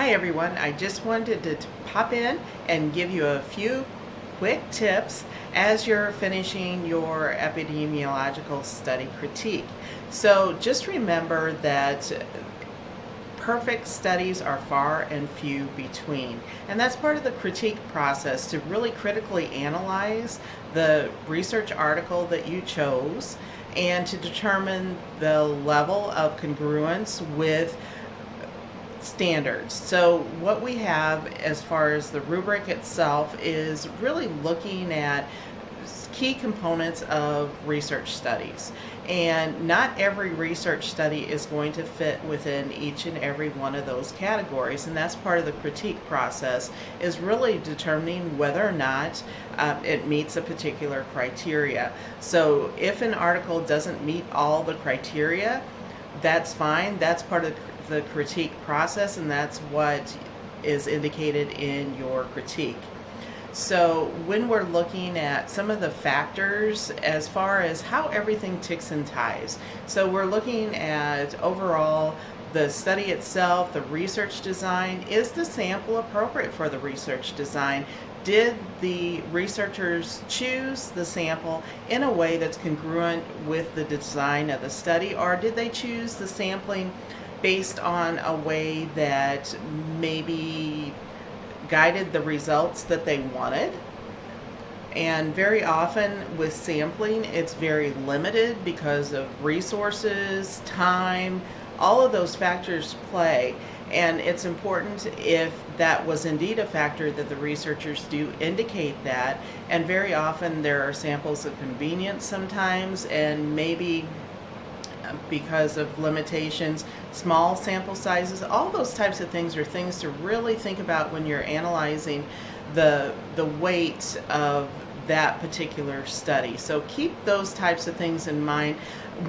Hi everyone, I just wanted to pop in and give you a few quick tips as you're finishing your epidemiological study critique. So just remember that perfect studies are far and few between. And that's part of the critique process, to really critically analyze the research article that you chose and to determine the level of congruence with standards. So what we have as far as the rubric itself is really looking at key components of research studies. And not every research study is going to fit within each and every one of those categories. And that's part of the critique process, is really determining whether or not it meets a particular criteria. So if an article doesn't meet all the criteria, that's fine. That's part of the critique process, and that's what is indicated in your critique. So when we're looking at some of the factors as far as how everything ticks and ties, so we're looking at overall the study itself, the research design. Is the sample appropriate for the research design? Did the researchers choose the sample in a way that's congruent with the design of the study, or did they choose the sampling based on a way that maybe guided the results that they wanted? And very often with sampling, it's very limited because of resources, time, all of those factors play. And it's important, if that was indeed a factor, that the researchers do indicate that. And very often there are samples of convenience sometimes, and maybe because of limitations, small sample sizes. All those types of things are things to really think about when you're analyzing the weight of that particular study. So keep those types of things in mind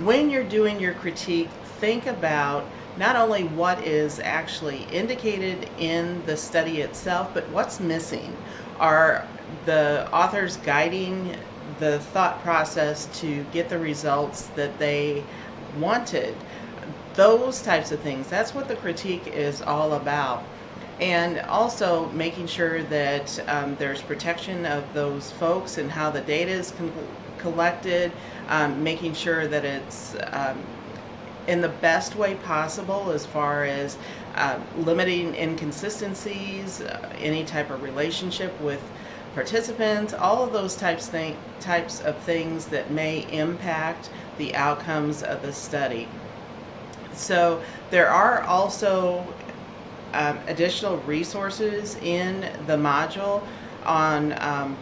when you're doing your critique. Think about not only what is actually indicated in the study itself, but what's missing. Are the authors guiding the thought process to get the results that they wanted? Those types of things. That's what the critique is all about. And also making sure that there's protection of those folks and how the data is collected, making sure that it's in the best way possible as far as limiting inconsistencies, any type of relationship with participants, all of those types of things that may impact the outcomes of the study. So there are also additional resources in the module on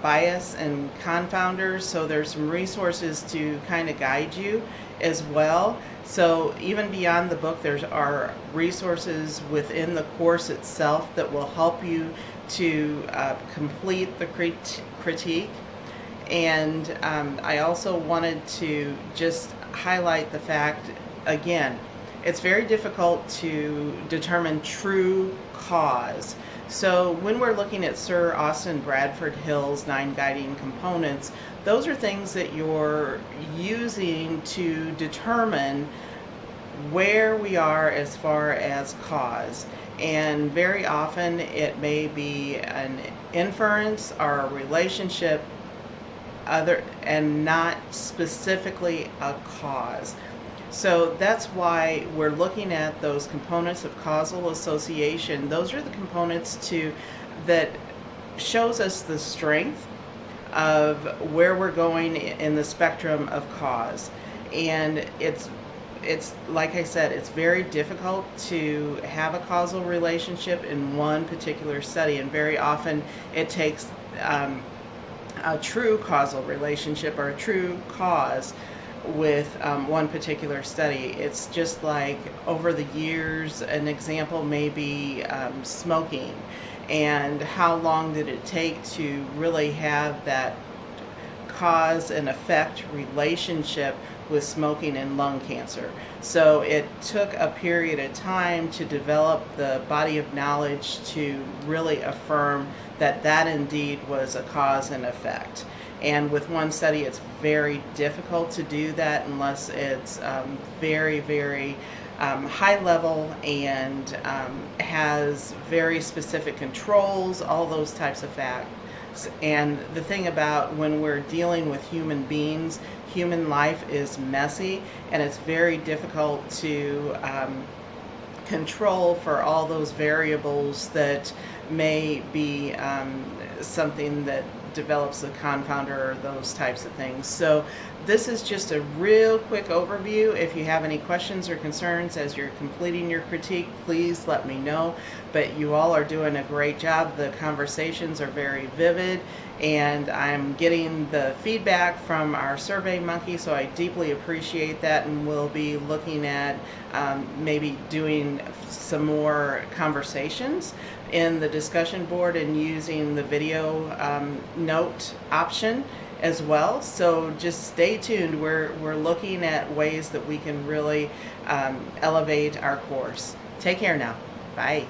bias and confounders. So there's some resources to kind of guide you as well. So even beyond the book, there are resources within the course itself that will help you to complete the critique. And I also wanted to just highlight the fact, again, it's very difficult to determine true cause. So when we're looking at Sir Austin Bradford Hill's 9 guiding components, those are things that you're using to determine where we are as far as cause. And very often it may be an inference or a relationship, and not specifically a cause. So that's why we're looking at those components of causal association. Those are the components that shows us the strength of where we're going in the spectrum of cause. And it's like I said, it's very difficult to have a causal relationship in one particular study, and very often it takes a true causal relationship or a true cause with one particular study. It's just like over the years, an example may be smoking, and how long did it take to really have that cause and effect relationship with smoking and lung cancer. So it took a period of time to develop the body of knowledge to really affirm that that indeed was a cause and effect. And with one study, it's very difficult to do that unless it's very, very high level and has very specific controls, all those types of facts. And the thing about when we're dealing with human beings, human life is messy and it's very difficult to control for all those variables that may be something that develops a confounder or those types of things. So this is just a real quick overview. If you have any questions or concerns as you're completing your critique, please let me know. But you all are doing a great job. The conversations are very vivid and I'm getting the feedback from our Survey Monkey, so I deeply appreciate that, and we'll be looking at maybe doing some more conversations in the discussion board and using the video note option as well. So just stay tuned. We're looking at ways that we can really elevate our course. Take care now. Bye.